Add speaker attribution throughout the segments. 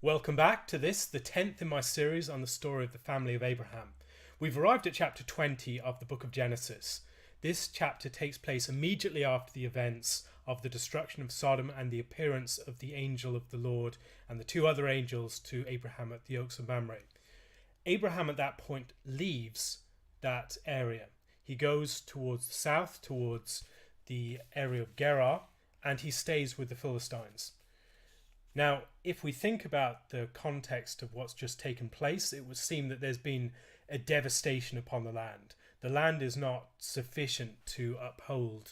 Speaker 1: Welcome back to this, the 10th in my series on the story of the family of Abraham. We've arrived at chapter 20 of the book of Genesis. This chapter takes place immediately after the events of the destruction of Sodom and the appearance of the angel of the Lord and the two other angels to Abraham at the Oaks of Mamre. Abraham at that point leaves that area. He goes towards the south, towards the area of Gerar, and he stays with the Philistines. Now, if we think about the context of what's just taken place, it would seem that there's been a devastation upon the land. The land is not sufficient to uphold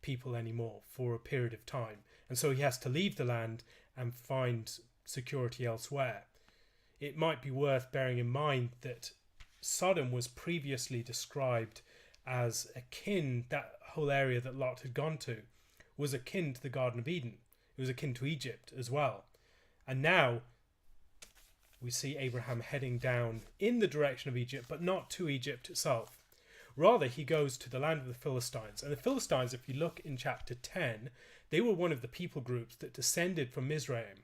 Speaker 1: people anymore for a period of time. And so he has to leave the land and find security elsewhere. It might be worth bearing in mind that Sodom was previously described as akin, that whole area that Lot had gone to, was akin to the Garden of Eden. It was akin to Egypt as well. And now we see Abraham heading down in the direction of Egypt, but not to Egypt itself. Rather, he goes to the land of the Philistines. And the Philistines, if you look in chapter 10, they were one of the people groups that descended from Mizraim.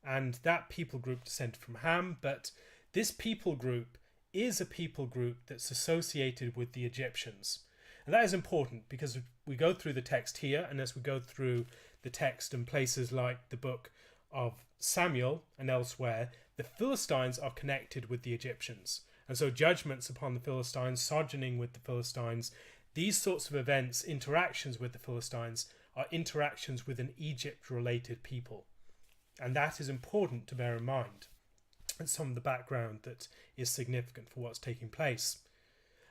Speaker 1: And that people group descended from Ham, but this people group is a people group that's associated with the Egyptians. And that is important because we go through the text here, and as we go through the text in places like the book of Samuel and elsewhere, the Philistines are connected with the Egyptians. And so judgments upon the Philistines, sojourning with the Philistines, these sorts of events, interactions with the Philistines, are interactions with an Egypt-related people. And that is important to bear in mind. And some of the background that is significant for what's taking place.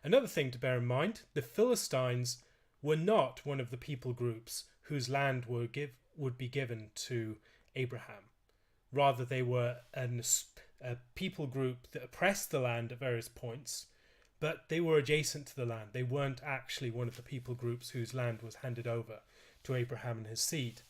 Speaker 1: Another thing to bear in mind, the Philistines were not one of the people groups whose land would be given to Abraham. Rather, they were a people group that oppressed the land at various points, but they were adjacent to the land. They weren't actually one of the people groups whose land was handed over to Abraham and his seed.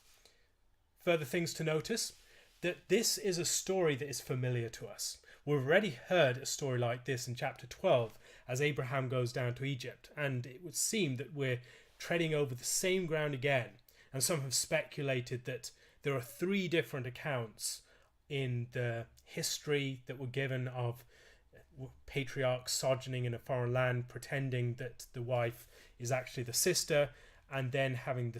Speaker 1: Further things to notice, that this is a story that is familiar to us. We've already heard a story like this in chapter 12 as Abraham goes down to Egypt, and it would seem that we're treading over the same ground again. And some have speculated that there are three different accounts in the history that were given of patriarchs sojourning in a foreign land, pretending that the wife is actually the sister, and then having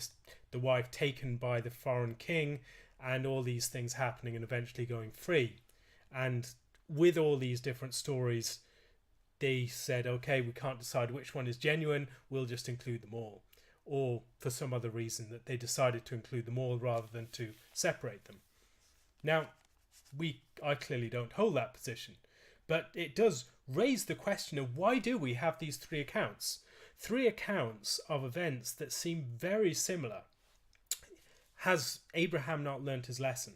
Speaker 1: the wife taken by the foreign king, and all these things happening and eventually going free. And with all these different stories, they said, okay, we can't decide which one is genuine, we'll just include them all. Or for some other reason that they decided to include them all rather than to separate them. Now, I clearly don't hold that position, but it does raise the question of why do we have these three accounts? Three accounts of events that seem very similar. Has Abraham not learnt his lesson?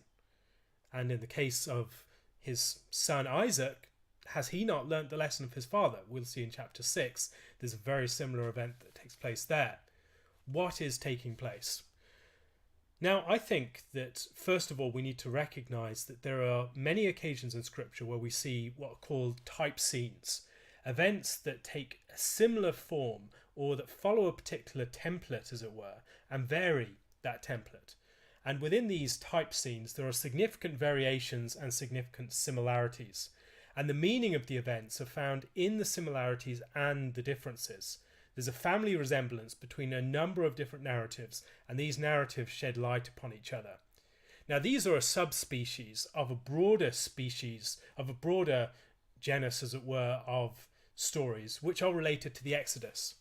Speaker 1: And in the case of his son Isaac, has he not learnt the lesson of his father? We'll see in chapter 6, there's a very similar event that takes place there. What is taking place? Now, I think that, first of all, we need to recognize that there are many occasions in Scripture where we see what are called type scenes, events that take a similar form or that follow a particular template, as it were, and vary that template. And within these type scenes, there are significant variations and significant similarities. And the meaning of the events are found in the similarities and the differences. There's a family resemblance between a number of different narratives, and these narratives shed light upon each other. Now, these are a subspecies of a broader species, of a broader genus, as it were, of stories, which are related to the Exodus.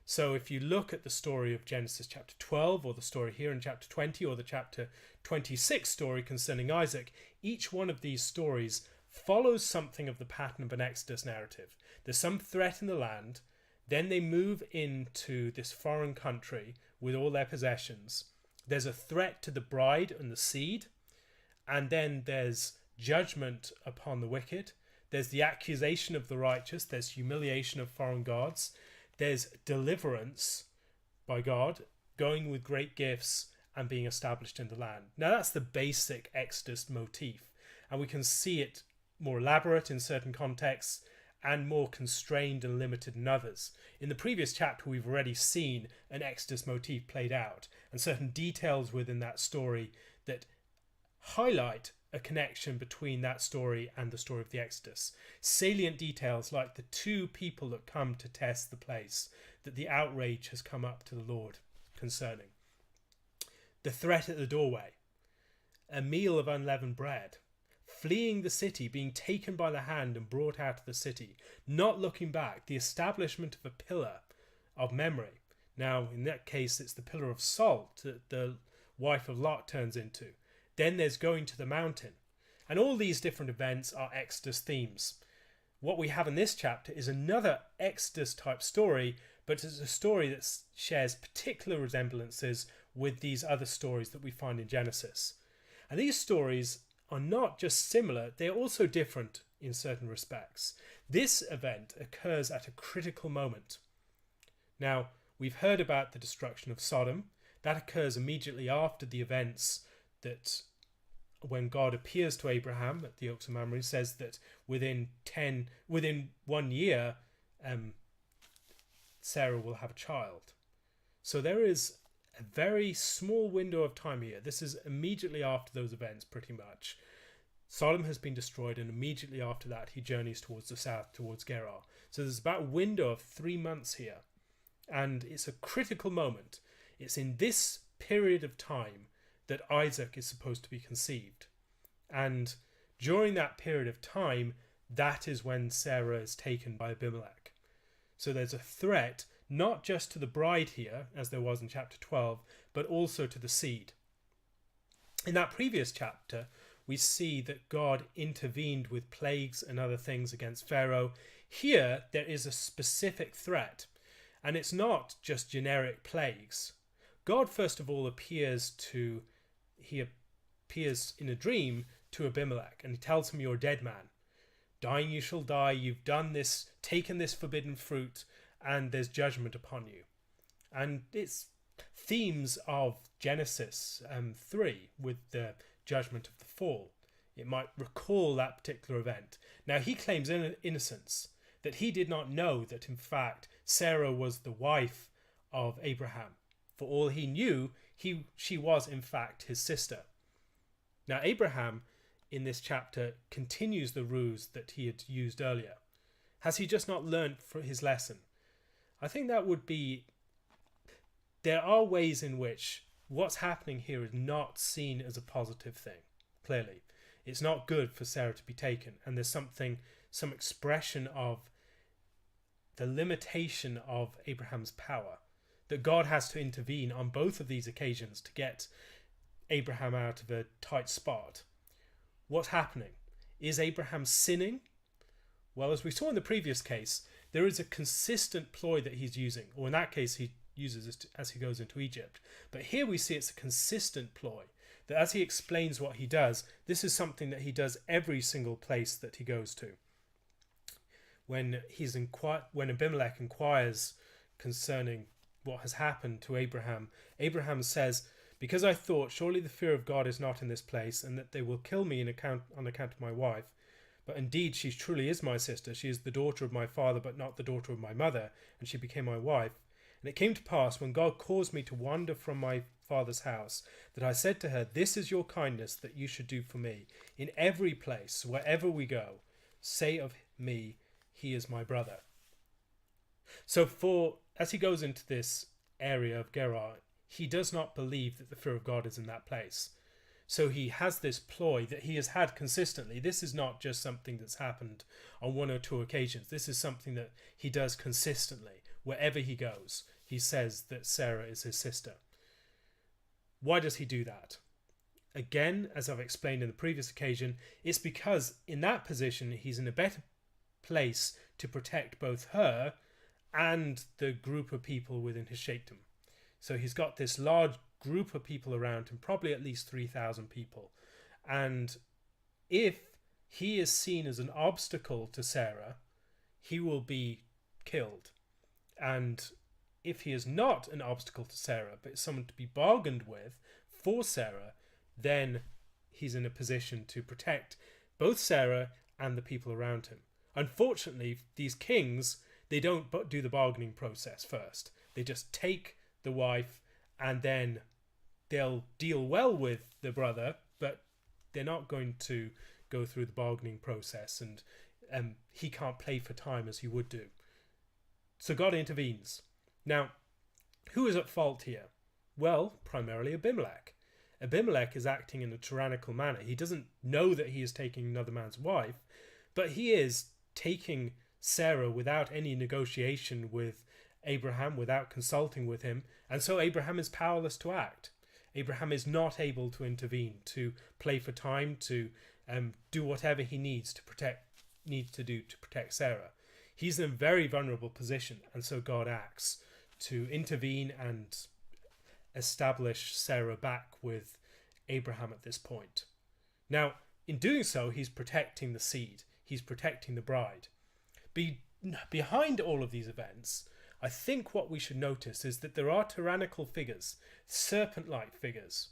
Speaker 1: So if you look at the story of Genesis chapter 12, or the story here in chapter 20, or the chapter 26 story concerning Isaac, each one of these stories follows something of the pattern of an Exodus narrative. There's some threat in the land, then they move into this foreign country with all their possessions. There's a threat to the bride and the seed, and then there's judgment upon the wicked. There's the accusation of the righteous. There's humiliation of foreign gods. There's deliverance by God, going with great gifts and being established in the land. Now that's the basic Exodus motif, and we can see it more elaborate in certain contexts and more constrained and limited in others. In the previous chapter, we've already seen an Exodus motif played out, and certain details within that story that highlight a connection between that story and the story of the Exodus. Salient details like the two people that come to test the place that the outrage has come up to the Lord concerning. The threat at the doorway, a meal of unleavened bread, fleeing the city, being taken by the hand and brought out of the city, not looking back, the establishment of a pillar of memory. Now, in that case, it's the pillar of salt that the wife of Lot turns into. Then there's going to the mountain. And all these different events are Exodus themes. What we have in this chapter is another Exodus type story, but it's a story that shares particular resemblances with these other stories that we find in Genesis. And these stories are not just similar, they are also different in certain respects. This event occurs at a critical moment. Now, we've heard about the destruction of Sodom. That occurs immediately after the events that when God appears to Abraham at the Oaks of Mamre, says that within 1 year, Sarah will have a child. So there is a very small window of time here. This is immediately after those events, pretty much. Sodom has been destroyed, and immediately after that, he journeys towards the south, towards Gerar. So there's about a window of 3 months here, and it's a critical moment. It's in this period of time that Isaac is supposed to be conceived. And during that period of time, that is when Sarah is taken by Abimelech. So there's a threat, not just to the bride here, as there was in chapter 12, but also to the seed. In that previous chapter, we see that God intervened with plagues and other things against Pharaoh. Here, there is a specific threat, and it's not just generic plagues. God, first of all, appears in a dream to Abimelech, and he tells him, "You're a dead man. Dying you shall die. You've done this, taken this forbidden fruit, and there's judgment upon you." And it's themes of Genesis 3 with the judgment of the fall. It might recall that particular event. Now, he claims innocence, that he did not know that, in fact, Sarah was the wife of Abraham. For all he knew, she was, in fact, his sister. Now, Abraham, in this chapter, continues the ruse that he had used earlier. Has he just not learnt his lesson? I think that would be... There are ways in which what's happening here is not seen as a positive thing, clearly. It's not good for Sarah to be taken, and there's some expression of the limitation of Abraham's power, that God has to intervene on both of these occasions to get Abraham out of a tight spot. What's happening? Is Abraham sinning? Well, as we saw in the previous case, there is a consistent ploy that he's using, or in that case he uses it as he goes into Egypt. But here we see it's a consistent ploy, that as he explains what he does, this is something that he does every single place that he goes to. When Abimelech inquires concerning what has happened to Abraham, Abraham says, "Because I thought, surely the fear of God is not in this place, and that they will kill me on account of my wife. But indeed she truly is my sister. She is the daughter of my father, but not the daughter of my mother, and she became my wife. And it came to pass, when God caused me to wander from my father's house, that I said to her, this is your kindness that you should do for me. In every place, wherever we go, say of me, he is my brother." So as he goes into this area of Gerar, he does not believe that the fear of God is in that place. So he has this ploy that he has had consistently. This is not just something that's happened on 1 or 2 occasions. This is something that he does consistently. Wherever he goes, he says that Sarah is his sister. Why does he do that? Again, as I've explained in the previous occasion, it's because in that position he's in a better place to protect both her and the group of people within his sheikdom. So he's got this large group of people around him, probably at least 3,000 people. And if he is seen as an obstacle to Sarah, he will be killed. And if he is not an obstacle to Sarah, but someone to be bargained with for Sarah, then he's in a position to protect both Sarah and the people around him. Unfortunately, these kings, they don't do the bargaining process first. They just take the wife and then they'll deal well with the brother, but they're not going to go through the bargaining process, and he can't play for time as he would do. So God intervenes. Now, who is at fault here? Well, primarily Abimelech. Abimelech is acting in a tyrannical manner. He doesn't know that he is taking another man's wife, but he is taking Sarah without any negotiation with Abraham, without consulting with him, and so Abraham is powerless to act. Abraham is not able to intervene, to play for time, to do whatever he needs to protect Sarah. He's in a very vulnerable position, and so God acts to intervene and establish Sarah back with Abraham at this point. Now, in doing so, he's protecting the seed. He's protecting the bride. Behind all of these events, I think what we should notice is that there are tyrannical figures, serpent-like figures,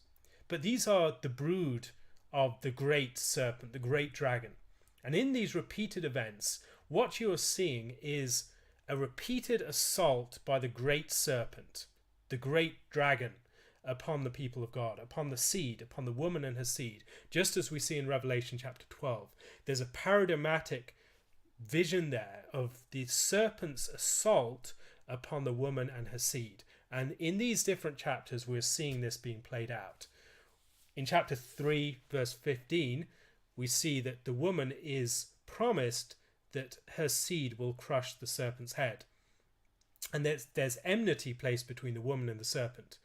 Speaker 1: but these are the brood of the great serpent, the great dragon. And in these repeated events, what you are seeing is a repeated assault by the great serpent, the great dragon, upon the people of God, upon the seed, upon the woman and her seed, just as we see in Revelation chapter 12. There's a paradigmatic vision there of the serpent's assault upon the woman and her seed. And in these different chapters, we're seeing this being played out. In chapter 3, verse 15, we see that the woman is promised that her seed will crush the serpent's head. And there's enmity placed between the woman and the serpent.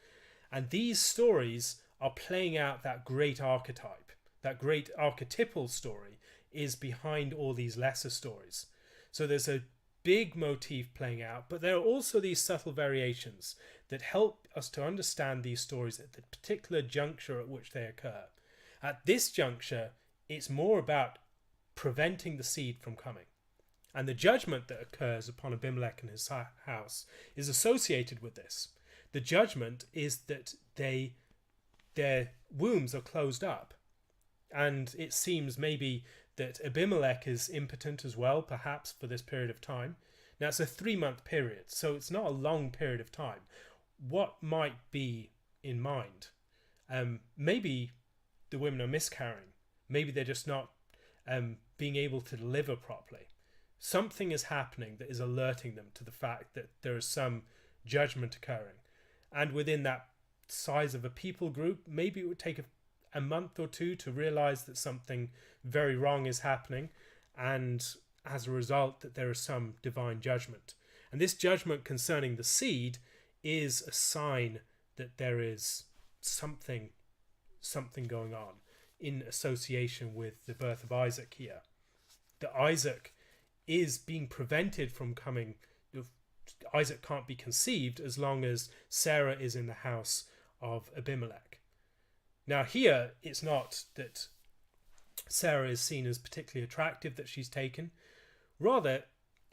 Speaker 1: And these stories are playing out that great archetype. That great archetypal story is behind all these lesser stories. So there's a big motif playing out, but there are also these subtle variations that help us to understand these stories at the particular juncture at which they occur. At this juncture, it's more about preventing the seed from coming. And the judgment that occurs upon Abimelech and his house is associated with this. The judgment is that their wombs are closed up. And it seems maybe that Abimelech is impotent as well, perhaps for this period of time. Now, it's a 3-month period, so it's not a long period of time. What might be in mind? Maybe the women are miscarrying. Maybe they're just not being able to deliver properly. Something is happening that is alerting them to the fact that there is some judgment occurring. And within that size of a people group, maybe it would take a month or two to realize that something very wrong is happening, and as a result that there is some divine judgment. And this judgment concerning the seed is a sign that there is something going on in association with the birth of Isaac here. That Isaac is being prevented from coming. Isaac can't be conceived as long as Sarah is in the house of Abimelech. Now here, it's not that Sarah is seen as particularly attractive that she's taken. Rather,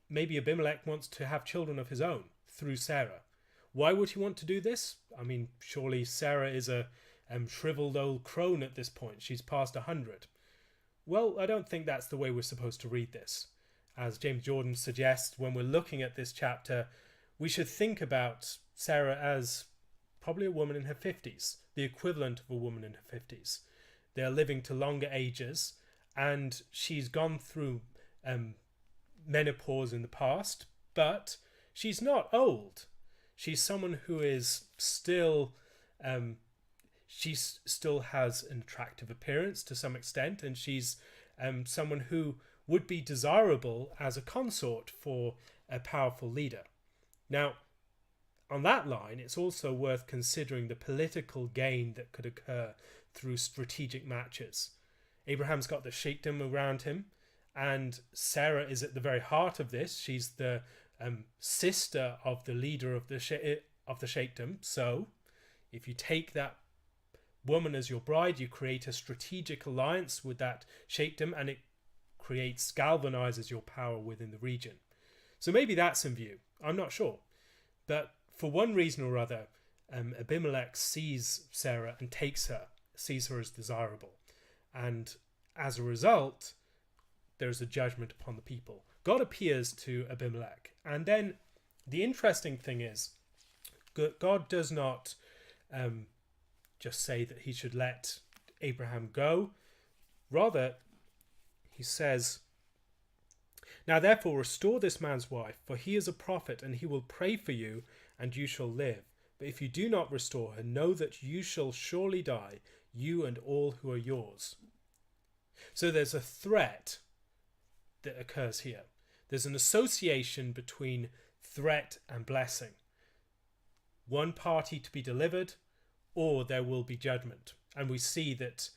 Speaker 1: maybe Abimelech wants to have children of his own through Sarah. Why would he want to do this? I mean, surely Sarah is a shriveled old crone at this point. She's past 100. Well, I don't think that's the way we're supposed to read this. As James Jordan suggests, when we're looking at this chapter, we should think about Sarah as probably a woman in her 50s, the equivalent of a woman in her 50s. They are living to longer ages, and she's gone through menopause in the past, but she's not old. She's someone who is still, she still has an attractive appearance to some extent, and she's someone who would be desirable as a consort for a powerful leader. Now, on that line, it's also worth considering the political gain that could occur through strategic matches. Abraham's got the sheikdom around him, and Sarah is at the very heart of this. She's the sister of the leader of the sheikdom. So, if you take that woman as your bride, you create a strategic alliance with that sheikdom, and it galvanizes your power within the region. So maybe that's in view. I'm not sure. But for one reason or other, Abimelech sees Sarah and sees her as desirable. And as a result, there's a judgment upon the people. God appears to Abimelech. And then the interesting thing is, God does not just say that he should let Abraham go. Rather, he says, "Now therefore restore this man's wife, for he is a prophet, and he will pray for you, and you shall live. But if you do not restore her, know that you shall surely die, you and all who are yours." So there's a threat that occurs here. There's an association between threat and blessing. One party to be delivered, or there will be judgment. And we see that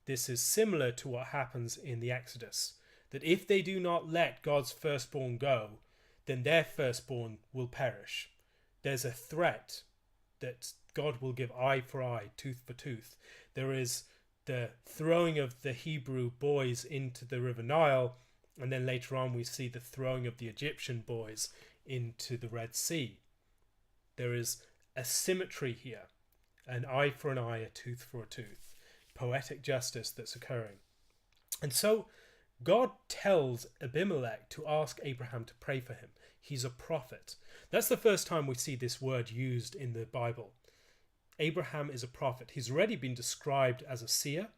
Speaker 1: this is similar to what happens in the Exodus, that if they do not let God's firstborn go, then their firstborn will perish. There's a threat that God will give eye for eye, tooth for tooth. There is the throwing of the Hebrew boys into the River Nile, and then later on we see the throwing of the Egyptian boys into the Red Sea. There is a symmetry here, an eye for an eye, a tooth for a tooth, poetic justice that's occurring. And so God tells Abimelech to ask Abraham to pray for him. He's a prophet. That's the first time we see this word used in the Bible. Abraham is a prophet. He's already been described as a seer,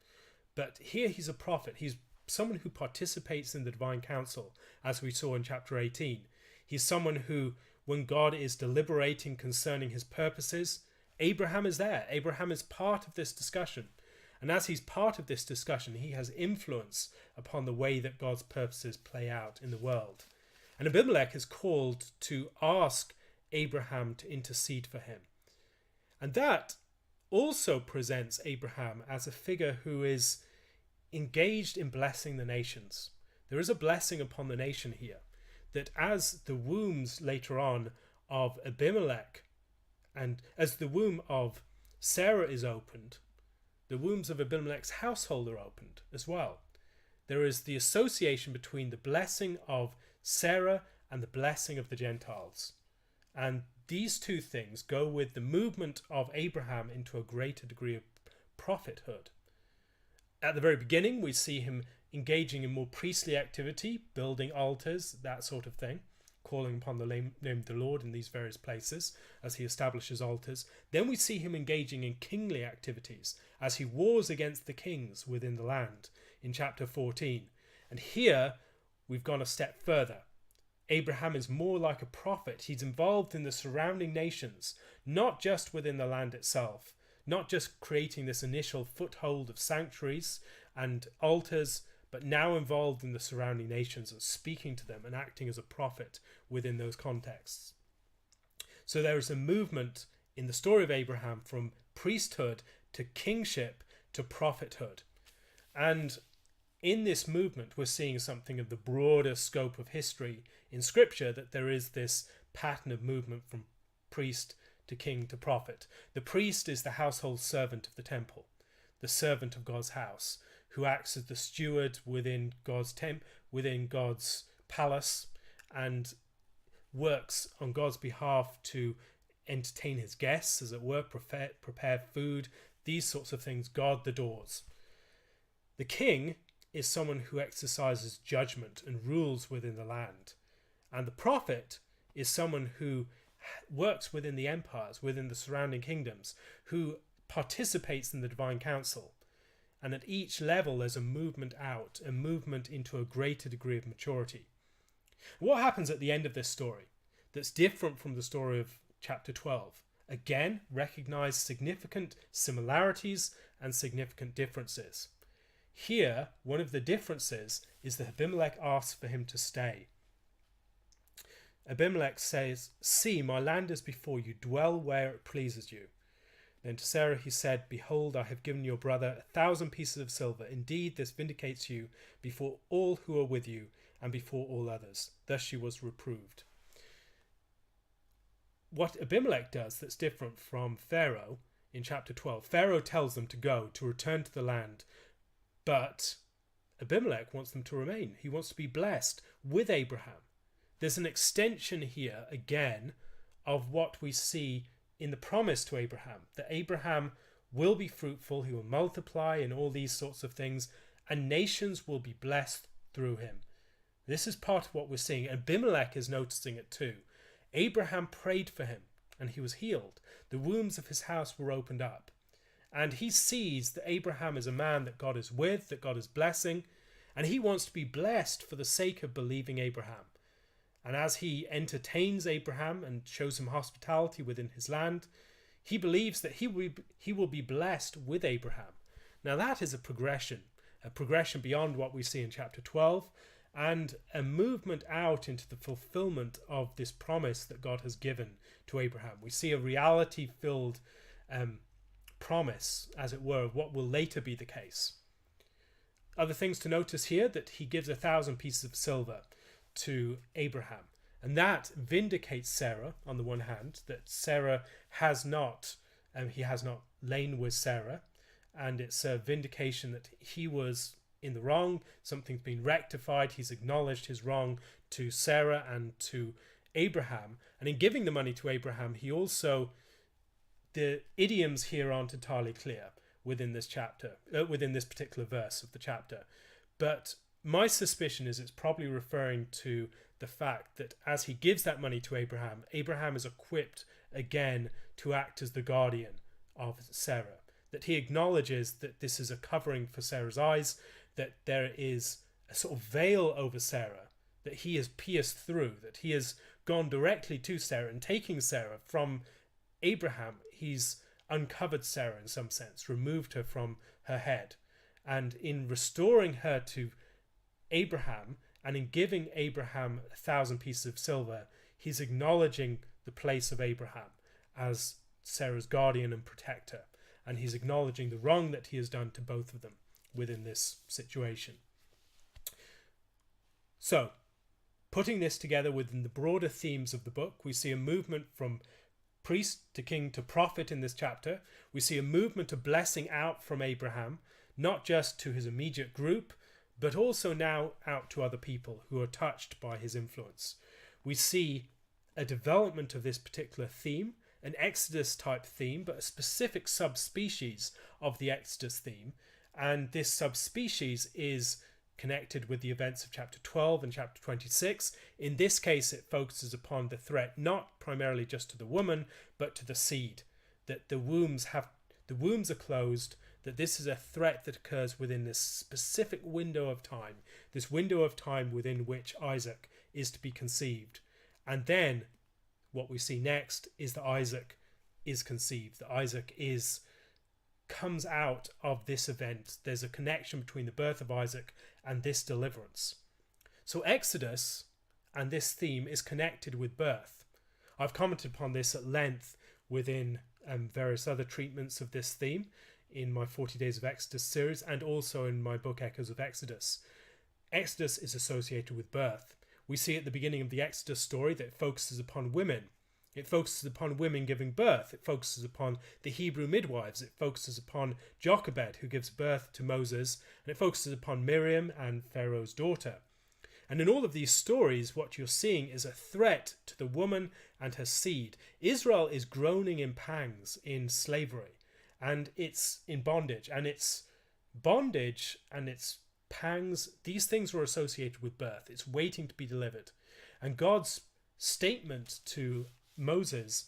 Speaker 1: but here he's a prophet. He's someone who participates in the divine council, as we saw in chapter 18. He's someone who, when God is deliberating concerning his purposes, Abraham is there. Abraham is part of this discussion. And as he's part of this discussion, he has influence upon the way that God's purposes play out in the world. And Abimelech is called to ask Abraham to intercede for him. And that also presents Abraham as a figure who is engaged in blessing the nations. There is a blessing upon the nation here, that as the wombs later on of Abimelech, and as the womb of Sarah is opened, the wombs of Abimelech's household are opened as well. There is the association between the blessing of Sarah and the blessing of the Gentiles. And these two things go with the movement of Abraham into a greater degree of prophethood. At the very beginning, we see him engaging in more priestly activity, building altars, that sort of thing, calling upon the name of the Lord in these various places as he establishes altars. Then we see him engaging in kingly activities as he wars against the kings within the land in chapter 14. And here we've gone a step further. Abraham is more like a prophet. He's involved in the surrounding nations, not just within the land itself, not just creating this initial foothold of sanctuaries and altars, but now involved in the surrounding nations and speaking to them and acting as a prophet within those contexts. So there is a movement in the story of Abraham from priesthood to kingship to prophethood. And in this movement, we're seeing something of the broader scope of history in Scripture, that there is this pattern of movement from priest to king to prophet. The priest is the household servant of the temple, the servant of God's house, who acts as the steward within God's within God's palace, and works on God's behalf to entertain his guests, as it were, prepare food, these sorts of things, guard the doors. The king is someone who exercises judgment and rules within the land. And the prophet is someone who works within the empires, within the surrounding kingdoms, who participates in the divine council. And at each level there's a movement out, a movement into a greater degree of maturity. What happens at the end of this story that's different from the story of chapter 12? Again, recognize significant similarities and significant differences. Here, one of the differences is that Abimelech asks for him to stay. Abimelech says, "See, my land is before you, dwell where it pleases you." Then to Sarah he said, "Behold, I have given your brother 1,000 pieces of silver. Indeed, this vindicates you before all who are with you and before all others." Thus she was reproved. What Abimelech does that's different from Pharaoh in chapter 12, Pharaoh tells them to go, to return to the land, but Abimelech wants them to remain. He wants to be blessed with Abraham. There's an extension here, again, of what we see in the promise to Abraham, that Abraham will be fruitful, he will multiply and all these sorts of things, and nations will be blessed through him. This is part of what we're seeing. Abimelech is noticing it too. Abraham prayed for him and he was healed. The wombs of his house were opened up. And he sees that Abraham is a man that God is with, that God is blessing, and he wants to be blessed for the sake of believing Abraham. And as he entertains Abraham and shows him hospitality within his land, he believes that he will be blessed with Abraham. Now that is a progression beyond what we see in chapter 12, and a movement out into the fulfillment of this promise that God has given to Abraham. We see a reality-filled promise, as it were, of what will later be the case. Other things to notice here, that he gives 1,000 pieces of silver to Abraham, and that vindicates Sarah on the one hand, that Sarah has not, he has not lain with Sarah, and it's a vindication that he was in the wrong. Something's been rectified. He's acknowledged his wrong to Sarah and to Abraham, and in giving the money to Abraham, he also, the idioms here aren't entirely clear within this chapter, within this particular verse of the chapter, but my suspicion is it's probably referring to the fact that as he gives that money to Abraham, Abraham is equipped again to act as the guardian of Sarah, that he acknowledges that this is a covering for Sarah's eyes, that there is a sort of veil over Sarah, that he has pierced through, that he has gone directly to Sarah, and taking Sarah from Abraham, he's uncovered Sarah in some sense, removed her from her head, and in restoring her to Abraham and in giving Abraham 1,000 pieces of silver, he's acknowledging the place of Abraham as Sarah's guardian and protector, and he's acknowledging the wrong that he has done to both of them within this situation. So, putting this together within the broader themes of the book, we see a movement from priest to king to prophet in this chapter. We see a movement of blessing out from Abraham, not just to his immediate group, but also now out to other people who are touched by his influence. We see a development of this particular theme, an Exodus type theme, but a specific subspecies of the Exodus theme, and this subspecies is connected with the events of chapter 12 and chapter 26. In this case, it focuses upon the threat not primarily just to the woman, but to the seed, that the wombs are closed, that this is a threat that occurs within this specific window of time, this window of time within which Isaac is to be conceived. And then what we see next is that Isaac is conceived, that Isaac comes out of this event. There's a connection between the birth of Isaac and this deliverance. So Exodus and this theme is connected with birth. I've commented upon this at length within various other treatments of this theme in my 40 Days of Exodus series, and also in my book Echoes of Exodus. Exodus is associated with birth. We see at the beginning of the Exodus story that it focuses upon women. It focuses upon women giving birth. It focuses upon the Hebrew midwives. It focuses upon Jochebed, who gives birth to Moses. And it focuses upon Miriam and Pharaoh's daughter. And in all of these stories, what you're seeing is a threat to the woman and her seed. Israel is groaning in pangs in slavery, and it's in bondage. And its bondage and its pangs, these things were associated with birth. It's waiting to be delivered. And God's statement to Moses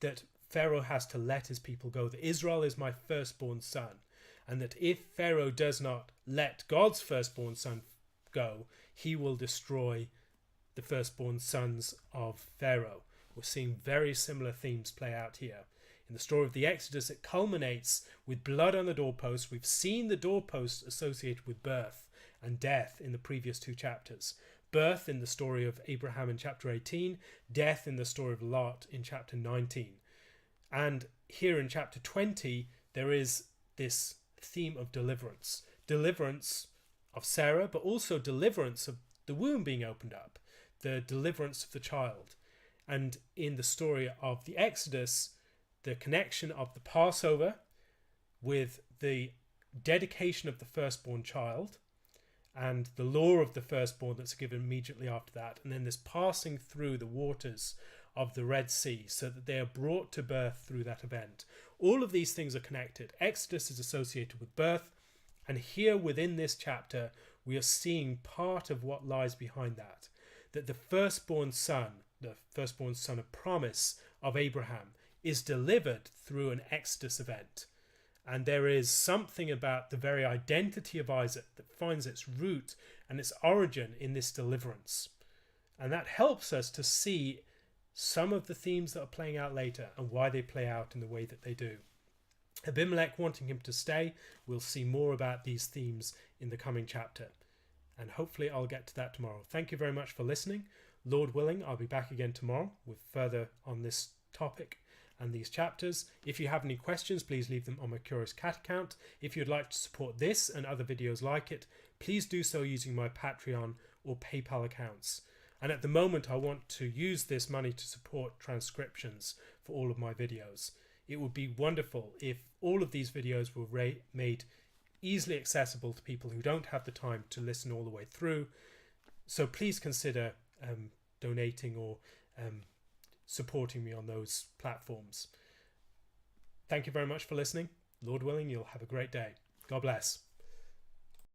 Speaker 1: that Pharaoh has to let his people go, that Israel is my firstborn son, and that if Pharaoh does not let God's firstborn son go, he will destroy the firstborn sons of Pharaoh. We're seeing very similar themes play out here. In the story of the Exodus, it culminates with blood on the doorpost. We've seen the doorpost associated with birth and death in the previous two chapters. Birth in the story of Abraham in chapter 18, death in the story of Lot in chapter 19. And here in chapter 20, there is this theme of deliverance. Deliverance of Sarah, but also deliverance of the womb being opened up, the deliverance of the child. And in the story of the Exodus, the connection of the Passover with the dedication of the firstborn child, and the law of the firstborn that's given immediately after that, and then this passing through the waters of the Red Sea so that they are brought to birth through that event. All of these things are connected. Exodus is associated with birth, and here within this chapter we are seeing part of what lies behind that the firstborn son of promise of Abraham, is delivered through an Exodus event. And there is something about the very identity of Isaac that finds its root and its origin in this deliverance. And that helps us to see some of the themes that are playing out later and why they play out in the way that they do. Abimelech wanting him to stay, we'll see more about these themes in the coming chapter. And hopefully I'll get to that tomorrow. Thank you very much for listening. Lord willing, I'll be back again tomorrow with further on this topic and these chapters. If you have any questions, please leave them on my Curious Cat account. If you'd like to support this and other videos like it, please do so using my Patreon or PayPal accounts. And at the moment, I want to use this money to support transcriptions for all of my videos. It would be wonderful if all of these videos were made easily accessible to people who don't have the time to listen all the way through. So please consider donating or supporting me on those platforms. Thank you very much for listening. Lord willing, you'll have a great day. God bless.